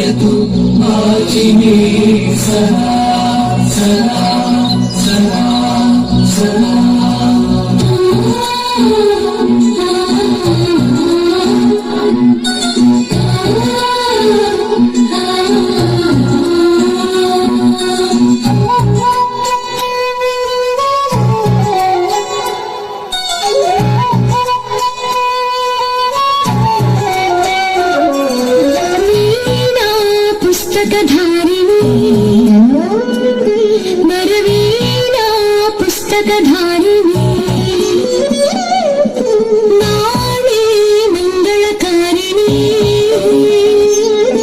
भजतु वाचिमे सदा सदा सदा सदा। पुस्तकधारिणी वरवीणा पुस्तकधारिणी नारी मंगलकारिणी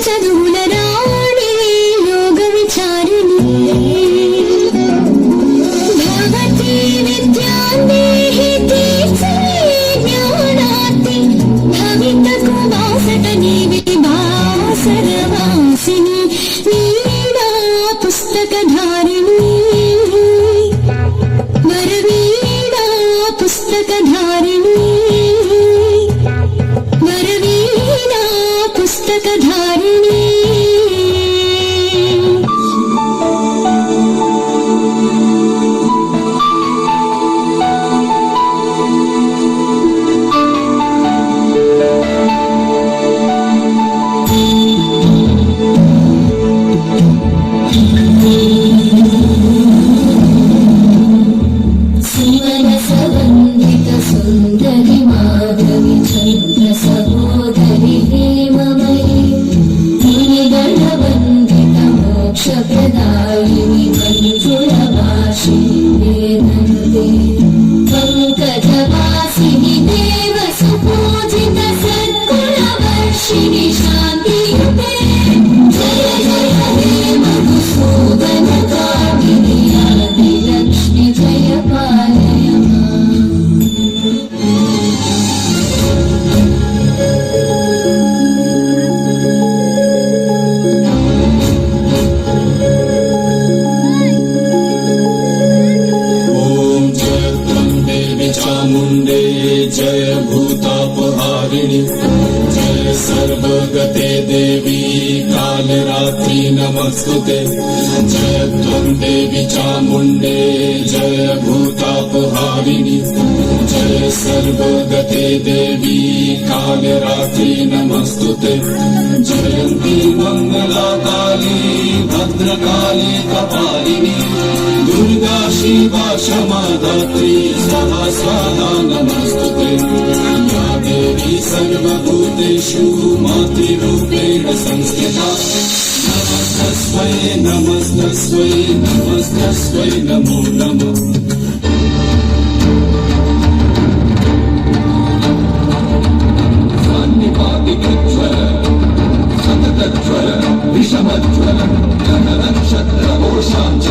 चदुल राणी योग विचारिणी भगवती विद्यान्देहि ज्ञानाति भवित कुवासटनी विभासरवासिनी वीणा पुस्तकधारिणी वरवीणा पुस्तकधारिणी वरवीणा पुस्तकधारिणी। सुंदरी माधवी चंद्र सहोदरी हेममयी गणवंदित मोक्ष प्रदायिनी मंजुलवासिनी वेदन्ते पंकजवासिनी देव सुपूजित सद्गुणवर्षिणि शान्तियुते जय जय हे मधुसूदन कामिनी आदिलक्ष्मि जय पालय चामुंडे जय भूतापहारिणी जय सर्वगते देवी कालरात्रि नमस्तुते जय त्वं देवी चामुंडे जय भूतापहारिणी जय सर्वगते देवी कालरात्रि नमस्तुते जयंती मंगला काली भद्रकाली कपालिनी दुर्गा शिवा क्षमा धात्री स्वाहा स्वाहा नमस्तुते या देवी सर्वभूतेषु मातृरूपेण संस्थिता नमस्तस्मै नमस्तस्मै नमस्तस्मै नमो नमः। सन्निपातिकज्वल सततज्वल विषमज्वल जननक्षत्रकोशाञ्च